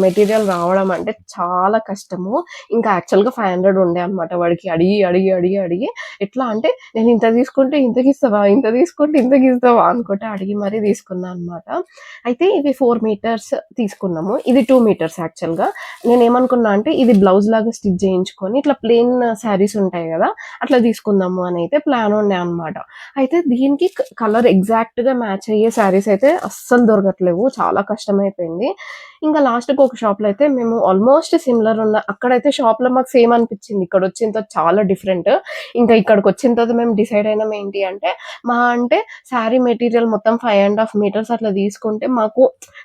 మెటీరియల్ రావడం అంటే చాలా కష్టము. ఇంకా యాక్చువల్‌గా 500 ఉండే అనమాట. వాడికి అడిగి ఎట్లా అంటే నేను ఇంత తీసుకుంటే ఇంతకిస్తావా? ఇంత తీసుకుంటే ఇంతకిస్తావా? అనుకుంట అడిగి మరీ తీసుకున్నా అనమాట. అయితే ఇవి 4 మీటర్స్ తీసుకున్నాము. ఇది 2 మీటర్స్ యాక్చువల్‌గా. నేనేమనుకున్నా అంటే ఇది బ్లౌజ్ లాగా స్టిచ్ చేయించుకొని ఇట్లా ప్లెయిన్ శారీస్ ఉంటాయి గదా! అట్లా తీసుకుందాము అనైతే ప్లాన్ ఉండే అనమాట. అయితే దీనికి కలర్ ఎగ్జాక్ట్‌గా మ్యాచ్ అయ్యే శారీస్ అయితే అస్సలు దొరకట్లేవు. చాలా కష్టమైపోయింది. ఇంకా లాస్ట్‌కి ఒక షాప్‌లో అయితే మేము ఆల్మోస్ట్ సిమిలర్ ఉన్న అక్కడైతే షాప్‌లో మాకు సేమ్ అనిపిచ్చింది. ఇక్కడొచ్చిన తర్వాత చాలా డిఫరెంట్. ఇంకా ఇక్కడికొచ్చిన తర్వాత మేము డిసైడ్ అయినాం ఏంటి అంటే, మహా అంటే శారీ మెటీరియల్ మొత్తం 5½ మీటర్స్ అట్లా తీసుకుంటే మాకు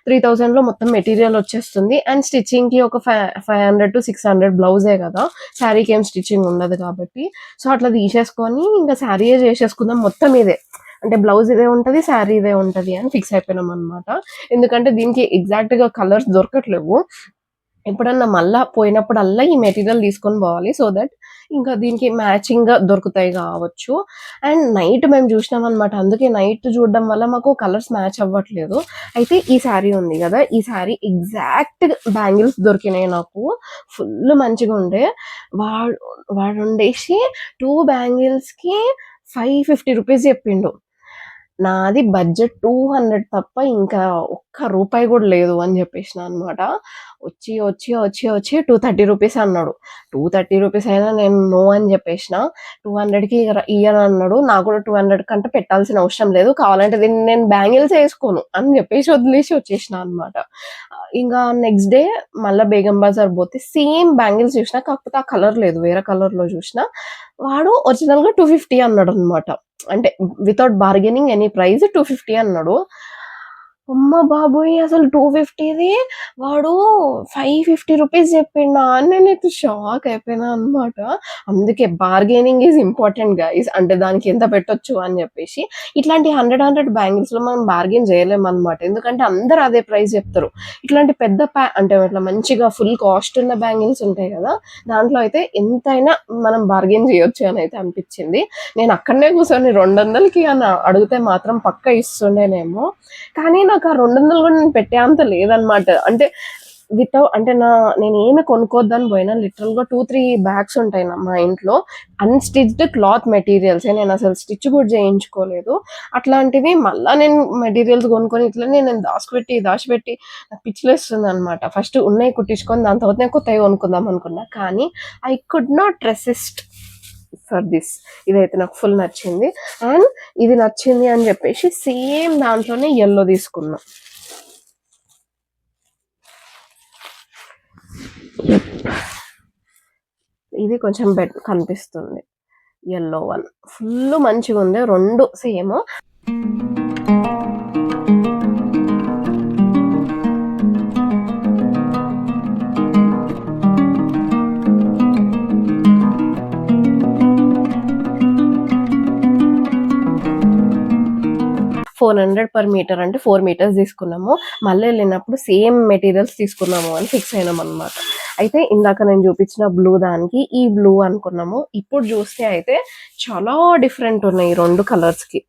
3000లో మొత్తం మెటీరియల్ వచ్చేస్తుంది. అండ్ స్టిచ్చింగ్‌కి ఒక 500-600 బ్లౌజే కదా! శారీకి ఏం స్టిచ్చింగ్ ఉండదు కాబట్టి. సో, అట్లా తీసేసుకొని ఇంకా శారీయే చేసేసుకుందాం మొత్తం ఇదే. అంటే బ్లౌజ్ ఇదే ఉంటది, శారీ ఇదే ఉంటది అని ఫిక్స్ అయిపోయినామనమాట. ఎందుకంటే దీనికి ఎగ్జాక్ట్‌గా కలర్స్ దొరకట్లేవు. ఎప్పుడన్నా మళ్ళా పోయినప్పుడల్లా ఈ మెటీరియల్ తీసుకొని పోవాలి. సో దట్ ఇంకా దీనికి మ్యాచింగ్‌గా దొరుకుతాయి కావచ్చు. అండ్ నైట్ మేము చూసినామనమాట. అందుకే నైట్ చూడడం వల్ల మాకు కలర్స్ మ్యాచ్ అవ్వట్లేదు. అయితే ఈ శారీ ఉంది గదా! ఈ శారీ ఎగ్జాక్ట్ బ్యాంగిల్స్ దొరికినాయి నాకు. ఫుల్ మంచిగుండే. వాడు వాడుండేసి 2 బ్యాంగిల్స్‌కి 550 రూపీస్ చెప్పిండు. నాది బడ్జెట్ 200 తప్ప ఇంకా ఒక్క రూపాయి గూడా లేదు అని జెప్పేసినా అనమాట. వచ్చి 230 రూపీస్ అన్నాడు. 230 రూపీస్ అయినా నేను నో అని జెప్పేసిన. 200కి ఇయ్యనన్నాడు. నాకు గూడా 200 కంటే పెట్టాల్సిన అవసరం లేదు. కావాలంటే దీన్ని నేను బ్యాంగిల్స్ ఏసుకోను అని జెప్పేసి వదిలేసి వచ్చేసినా అనమాట. ఇంగా నెక్స్ట్ డే మళ్ళా బేగం బజార్ బోతే సేమ్ బ్యాంగిల్స్ చూసినా. కాకపోతే ఆ కలర్ లేదు. వేరే కలర్‌లో జూసినా. వాడు ఒరిజినల్‌గా 250 అన్నాడనమాట. అంటే వితౌట్ బార్గెనింగ్ ఎనీ ప్రైస్ 250 అన్నాడు. అమ్మ బాబోయ్! అసలు 250ది వాడు 550 రూపీస్ చెప్పిండా అని నేనైతే షాక్ అయిపోయినా అనమాట. అందుకే బార్గెనింగ్ ఈజ్ ఇంపార్టెంట్ గైస్. అంటే దానికి ఎంత పెట్టొచ్చు అని చెప్పేసి. ఇట్లాంటి 100 బ్యాంగిల్స్‌లో మనం బార్గెయిన్ చేయలేమనమాట. ఎందుకంటే అందరూ అదే ప్రైస్ చెప్తారు. ఇట్లాంటి పెద్ద అంటే ఇట్లా మంచిగా ఫుల్ కాస్ట్ ఉన్న బ్యాంగిల్స్ ఉంటాయి కదా! దాంట్లో అయితే ఎంతైనా మనం బార్గెయిన్ చేయొచ్చు అని అయితే అనిపించింది. నేను అక్కడనే కూర్చొని 200కి అని అడిగితే మాత్రం పక్కా ఇస్తుండేనేమో. కానీ నాకు ఆ 200 కూడా నేను పెట్టే అంత లేదనమాట. అంటే అంటే నేనేమి కొనుక్కోవద్దని పోయినా లిటరల్‌గా 2, 3 బ్యాగ్స్ ఉంటాయి మా ఇంట్లో. అన్‌స్టిచ్డ్ క్లాత్ మెటీరియల్సే. నేనసలు స్టిచ్ కూడా చేయించుకోలేదు. అట్లాంటివి మళ్ళా నేను మెటీరియల్స్ కొనుక్కొని ఇట్లనే నేను దాచిపెట్టి నాకు పిచ్చిలేస్తుందనమాట. ఫస్ట్ ఉన్నయి కుట్టించుకొని దాని తర్వాతనే కొత్తయి కొనుక్కుందాం అనుకున్నా. కానీ I could not resist for this. ఇదైతే నాకు ఫుల్ నచ్చింది. అండ్ ఇది నచ్చింది అని చెప్పేసి సేమ్ దాంట్లోనే యెల్లో తీసుకున్నా. ఇది కొంచెం కనిపిస్తుంది. యెల్లో వన్ ఫుల్ మంచిగుంది. 2 సేమ్. 400 పర్ మీటర్ అంటే 4 మీటర్స్ తీసుకున్నాము. మళ్ళీ వెళ్ళినప్పుడు సేమ్ మెటీరియల్స్ తీసుకున్నాము అని ఫిక్స్ అయినామనమాట. అయితే ఇందాక నేను చూపించిన బ్లూ దానికి ఈ బ్లూ అనుకున్నాము. ఇప్పుడు చూస్తే అయితే చాలా డిఫరెంట్ ఉన్నాయి ఈ 2 కలర్స్‌కి.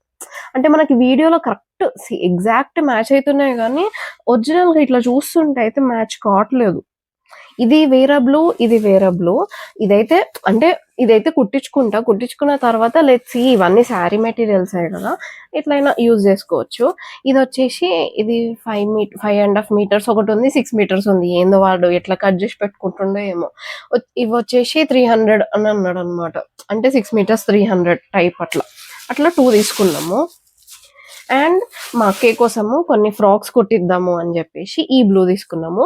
అంటే మనకి వీడియోలో కరెక్ట్ ఎగ్జాక్ట్ మ్యాచ్ అయితున్నాయి గానీ, ఒరిజినల్‌గా ఇట్లా చూస్తుంటే అయితే మ్యాచ్ కావట్లేదు. ఇది వేరే బ్లూ, ఇది వేరే బ్లూ. ఇదైతే కుట్టించుకున్న తర్వాత లెట్స్ సీ ఇవన్నీ శారీ మెటీరియల్సే కదా! ఎట్లైనా యూజ్ చేసుకోవచ్చు. ఇది 5½ మీటర్స్ ఒకటుంది, 6 మీటర్స్ ఉంది. ఏందో వాడు ఎట్లా కట్ చేసి పెట్టుకుంటుండో ఏమో. ఇవొచ్చేసి 300 అని అన్నాడనమాట. అంటే 6 మీటర్స్ 300 టైప్ అట్లా 2 తీసుకున్నాము. అండ్ మా అక్కయ్య కోసము కొన్ని ఫ్రాక్స్ కుట్టిద్దాము అని చెప్పేసి ఈ బ్లూ తీసుకున్నాము.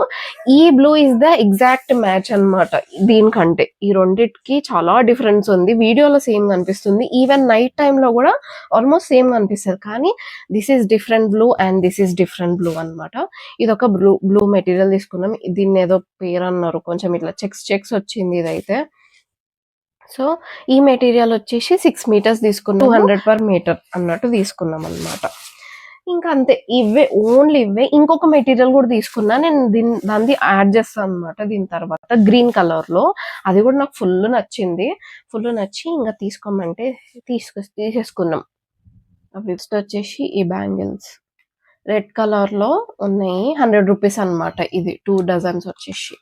ఈ blue is the exact match అనమాట దీనికంటే. ఈ రెండిటికి చాలా డిఫరెన్స్ ఉంది. వీడియోలో సేమ్ కనిపిస్తుంది. ఈవెన్ నైట్ టైంలో కూడా ఆల్మోస్ట్ సేమ్ కనిపిస్తుంది. కానీ this is different blue and this is different blue అనమాట. ఇది ఒక బ్లూ మెటీరియల్ తీసుకున్నాం. దీన్ని ఏదో పేరు అన్నారు. కొంచెం ఇట్లా చెక్స్ వచ్చింది ఇదైతే. సో ఈ మెటీరియల్ వచ్చేసి 6 మీటర్స్ తీసుకున్నాం. 200 పర్ మీటర్ అన్నట్టు తీసుకున్నాం అనమాట. ఇంకా అంతే. ఓన్లీ ఇవే. ఇంకొక మెటీరియల్ కూడా తీసుకున్నా. నేను దాన్ని యాడ్ చేస్తాను అనమాట దీని తర్వాత. గ్రీన్ కలర్ లో అది కూడా నాకు ఫుల్ నచ్చింది. ఫుల్ నచ్చి ఇంకా తీసుకోమంటే తీసేసుకున్నాం. అవి వచ్చేసి ఈ బ్యాంగిల్స్ రెడ్ కలర్ లో ఉన్నాయి. 100 రూపీస్ అనమాట. ఇది 2 డజన్స్ వచ్చేసి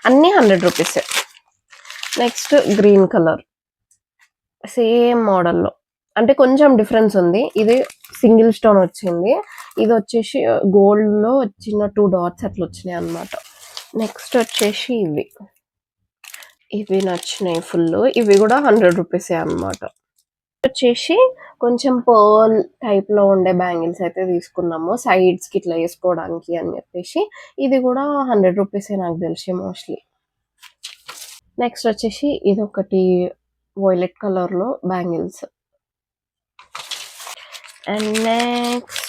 అన్ని 100 రూపీసే. నెక్స్ట్ గ్రీన్ కలర్ సేమ్ మోడల్లో, అంటే కొంచెం డిఫరెన్స్ ఉంది. ఇది సింగిల్ స్టోన్ వచ్చింది. ఇది వచ్చేసి గోల్డ్ లో చిన్న 2 డాట్స్ అట్లా వచ్చినాయి అనమాట. నెక్స్ట్ వచ్చేసి ఇవి నచ్చినాయి ఫుల్. ఇవి కూడా 100 రూపీసే అనమాట. వచ్చేసి కొంచెం పర్ల్ టైప్‌లో ఉండే బ్యాంగిల్స్ అయితే తీసుకున్నాము. సైడ్స్‌కి ఇట్లా ఏసుకోవడానికి అని చెప్పేసి. ఇది కూడా ₹100 నాకు తెలిసి మోస్ట్‌లీ. నెక్స్ట్ వచ్చేసి ఇదొకటి వయొలెట్ కలర్‌లో బ్యాంగిల్స్. అండ్ నెక్స్ట్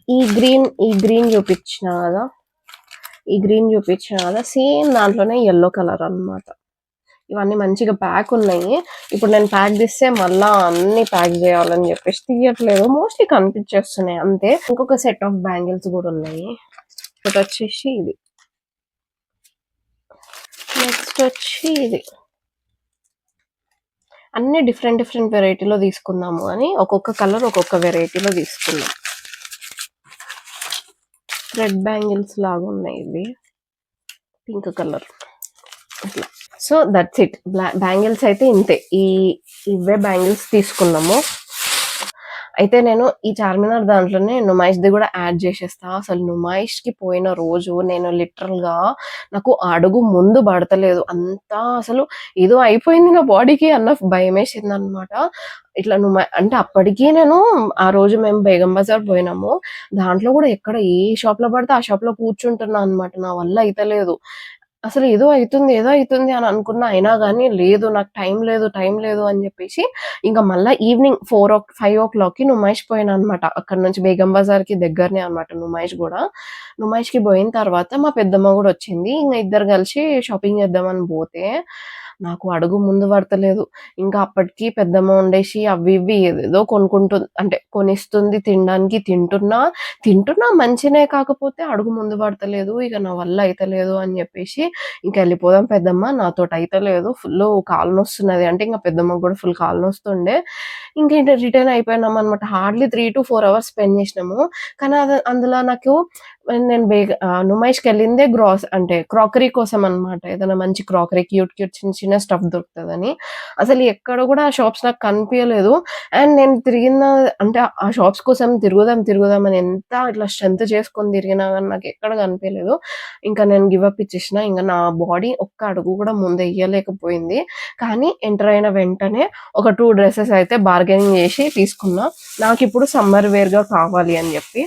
ఈ గ్రీన్ చూపించిన కదా! సేమ్ దాంట్లోనే యెల్లో కలర్ అన్నమాట. ఇవన్నీ మంచిగా ప్యాక్ ఉన్నాయి. ఇప్పుడు నేను ప్యాక్ తీస్తే మళ్ళా అన్ని ప్యాక్ చేయాలని చెప్పేసి తీయట్లేదు. మోస్ట్లీ కనిపించేస్తున్నాయి అంతే. ఇంకొక సెట్ ఆఫ్ బ్యాంగిల్స్ కూడా ఉన్నాయి. ఒకటి వచ్చేసి ఇది, నెక్స్ట్ వచ్చి ఇది. అన్ని డిఫరెంట్ వెరైటీలో తీసుకుందాము అని ఒక్కొక్క కలర్ ఒక్కొక్క వెరైటీలో తీసుకున్నాం. రెడ్ బ్యాంగిల్స్ లాగా ఉన్నాయి ఇవి, పింక్ కలర్ ఇట్లా. So that's it. బ్యాంగిల్స్ అయితే ఇంతే. ఇవే బ్యాంగిల్స్ తీసుకున్నాము. అయితే నేను ఈ చార్మినార్ దాంట్లోనే నుమైష్‌ది కూడా యాడ్ చేసేస్తా. అసలు నుమైష్‌కి పోయిన రోజు నేను లిటరల్‌గా నాకు అడుగు ముందు పడతలేదు. అంతా అసలు ఏదో అయిపోయింది నా బాడీకి అన్న భయమేసిందనమాట. ఇట్లా అంటే అప్పటికి నేను ఆ రోజు మేము బేగం బజార్ పోయినాము. దాంట్లో కూడా ఎక్కడ ఏ షాప్‌లో పడితే ఆ షాప్‌లో కూర్చుంటున్నా అనమాట. నా వల్ల అయితలేదు. అసలు ఏదో అయితుంది అని అనుకున్నా. అయినా గాని లేదు, నాకు టైం లేదు అని చెప్పేసి ఇంకా మళ్ళా ఈవినింగ్ 5:00కి నుమైష్ పోయినా అనమాట. అక్కడ నుంచి బేగం బజార్‌కి దగ్గరనే అనమాట నుమైష్ గూడా. నుమైష్‌కి పోయిన తర్వాత మా పెద్దమ్మ కూడా వచ్చింది. ఇంక ఇద్దరు కలిసి షాపింగ్ చేద్దామని పోతే నాకు అడుగు ముందు పడతలేదు. ఇంకా అప్పటికి పెద్దమ్మ ఉండేసి అవి ఇవి ఏదేదో అంటే కొనిస్తుంది తినడానికి. తింటున్నా మంచినే, కాకపోతే అడుగు ముందు పడతలేదు. ఇక నా వల్ల అయితలేదు అని చెప్పేసి ఇంక వెళ్ళిపోదాం పెద్దమ్మ, నాతోటి అయితలేదు, ఫుల్ కాలు నొస్తున్నది అంటే ఇంకా పెద్దమ్మకి కూడా ఫుల్ కాలు నొస్తుండే. ఇంకా రిటర్న్ అయిపోయినాం అనమాట. హార్డ్లీ 3 to 4 hours స్పెండ్ చేసినాము. కానీ అందులో నాకు నేను నుమైష్‌కి వెళ్ళిందే అంటే క్రాకరీ కోసం అనమాట. ఏదైనా మంచి క్రాకరీ క్యూట్ చిన్న స్టఫ్ దొరుకుతదని. అసలు ఎక్కడ కూడా ఆ షాప్స్ నాకు కనిపియలేదు. అండ్ నేను తిరిగిన అంటే ఆ షాప్స్ కోసం తిరుగుదాం అని ఎంత ఇట్లా స్ట్రెంత్ చేసుకొని తిరిగినా గాని నాకు ఎక్కడ కనిపియలేదు. ఇంకా నేను గివ్ అప్ ఇచ్చేసిన. ఇంక నా బాడీ ఒక్క అడుగు కూడా ముందెయ్యలేకపోయింది. కానీ ఎంటర్ అయిన వెంటనే ఒక 2 డ్రెసెస్ అయితే బార్గెనింగ్ చేసి తీసుకున్నా. నాకిప్పుడు సమ్మర్ వేర్‌గా కావాలి అని చెప్పి.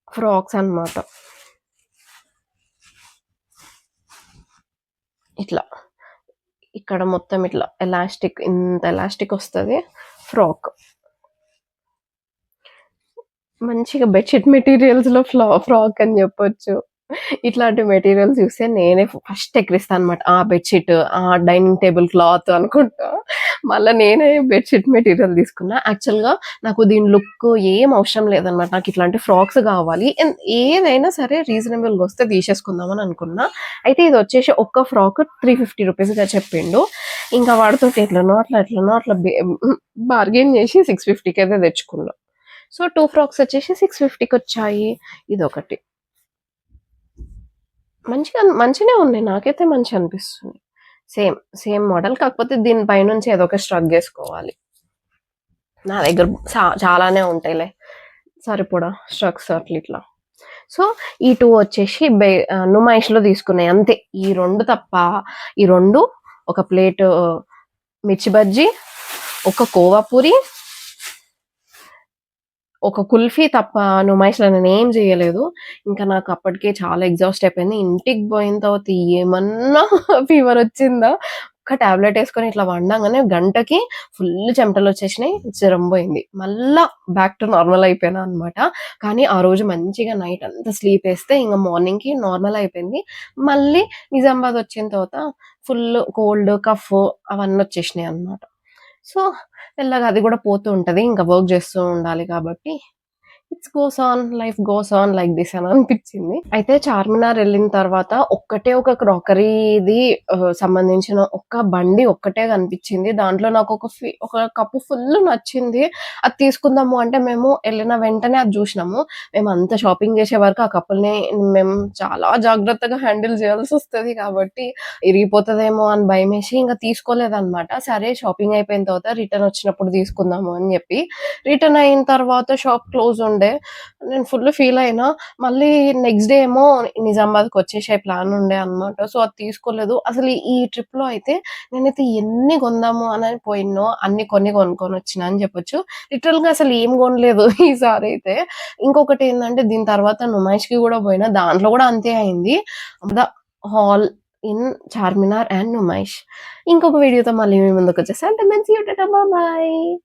ఫ్రాక్స్ అన్నమాట. ఇట్లా ఇక్కడ మొత్తం ఇట్లా ఇంత ఎలాస్టిక్ వస్తది ఫ్రాక్. మంచిగా బెడ్‌షీట్ మెటీరియల్స్‌లో ఫ్రాక్ అని చెప్పొచ్చు. ఇట్లాంటి మెటీరియల్స్ చూస్తే నేనే ఫస్ట్ ఎక్కిరిస్తా అనమాట. ఆ బెడ్‌షీట్, ఆ డైనింగ్ టేబుల్ క్లాత్ అనుకుంటా. మళ్ళా నేనే బెడ్‌షీట్ మెటీరియల్ తీసుకున్నా. యాక్చువల్‌గా నాకు దీని లుక్ ఏం అవసరం లేదనమాట. నాకు ఇట్లాంటి ఫ్రాక్స్ కావాలి. ఏదైనా సరే రీజనబుల్‌గా వస్తే తీసేసుకుందాం అని అనుకున్నా. అయితే ఇది వచ్చేసి ఒక్క ఫ్రాక్ ₹350గా చెప్పిండు. ఇంకా వాడితోటి ఎట్లనో అట్లా బార్గెయిన్ చేసి 650కి అయితే తెచ్చుకున్నా. సో 2 ఫ్రాక్స్ వచ్చేసి 650కి వచ్చాయి. ఇదొకటి. మంచిగానే ఉన్నాయి. నాకైతే మంచిగా అనిపిస్తుంది. సేమ్ మోడల్, కాకపోతే దీని పైనుంచి ఏదో ఒక స్ట్రగ్ చేసుకోవాలి. నా దగ్గర చాలానే ఉంటాయిలే సరిపడా స్ట్రగ్స్ ఇట్లా. సో ఈ 2 వచ్చేసి నుమైష్‌లో తీసుకున్నాయి అంతే. ఈ 2 తప్ప, ఈ 2 ఒక ప్లేట్ మిర్చి బజ్జీ, ఒక కోవా పూరి, ఒక కుల్ఫీ తప్ప నుమైష్‌లో నేనేం చేయలేదు. ఇంకా నాకు అప్పటికే చాలా ఎగ్జాస్ట్ అయిపోయింది. ఇంటికి పోయిన తర్వాత ఏమన్నా ఫీవర్ వచ్చిందా, ఒక్క టాబ్లెట్ ఏసుకొని ఇట్లా పండంగానే గంటకి ఫుల్ చెమటలొచ్చేసినాయి. జ్వరం పోయింది. మళ్ళా బ్యాక్ టు నార్మల్ అయిపోయినా అనమాట. కానీ ఆ రోజు మంచిగా నైట్ అంతా స్లీప్ ఏస్తే ఇంక మార్నింగ్‌కి నార్మల్ అయిపోయింది. మళ్ళీ నిజామాబాద్ వచ్చిన తర్వాత ఫుల్ కోల్డ్, కఫ్ అవన్నీ వచ్చేసినాయి అనమాట. సో మెల్లగా అది కూడా పోతూ ఉంటది. ఇంకా వర్క్ చేస్తూ ఉండాలి కాబట్టి life goes on like this అని అనిపించింది. అయితే చార్మినార్ వెళ్ళిన తర్వాత ఒక్కటే ఒక క్రాకరీది సంబంధించిన ఒక్క బండి ఒక్కటే కనిపించింది. దాంట్లో నాకు ఒక కప్పు ఫుల్ నచ్చింది. అది తీసుకుందాము అంటే మేము వెళ్ళిన వెంటనే అది చూసినాము. మేము అంత షాపింగ్ చేసే వరకు ఆ కప్పుల్ని మేము చాలా జాగ్రత్తగా హ్యాండిల్ చేయాల్సి వస్తుంది కాబట్టి ఇరిగిపోతుందేమో అని భయమేసి ఇంకా తీసుకోలేదన్నమాట. సరే షాపింగ్ అయిపోయిన తర్వాత రిటర్న్ వచ్చినప్పుడు తీసుకుందాము అని చెప్పి రిటర్న్ అయిన తర్వాత షాప్ క్లోజ్ ఉండే. ఉండే. నేను ఫుల్ ఫీల్ అయినా. మళ్ళీ నెక్స్ట్ డే ఏమో నిజామాబాద్‌కి వచ్చేసే ప్లాన్ ఉండే అన్నమాట. సో, అది తీసుకోలేదు. అసలు ఈ ట్రిప్‌లో అయితే నేనైతే ఎన్ని కొందాము అని పోయినో అన్ని కొనుక్కొనొచ్చినా అని చెప్పొచ్చు. లిటరల్‌గా అసలు ఏం కొనలేదు ఈసారైతే. ఇంకొకటేందంటే దీని తర్వాత నుమాయిష్‌కి గూడా పోయినా. దాంట్లో గూడా అంతే అయింది. The hall in Charminar and Numaish. ఇంకొక వీడియోతో మళ్ళీ మీ ముందుకొచ్చేస్తా. అంటే దెన్ సీ యూ టాటా బాయ్.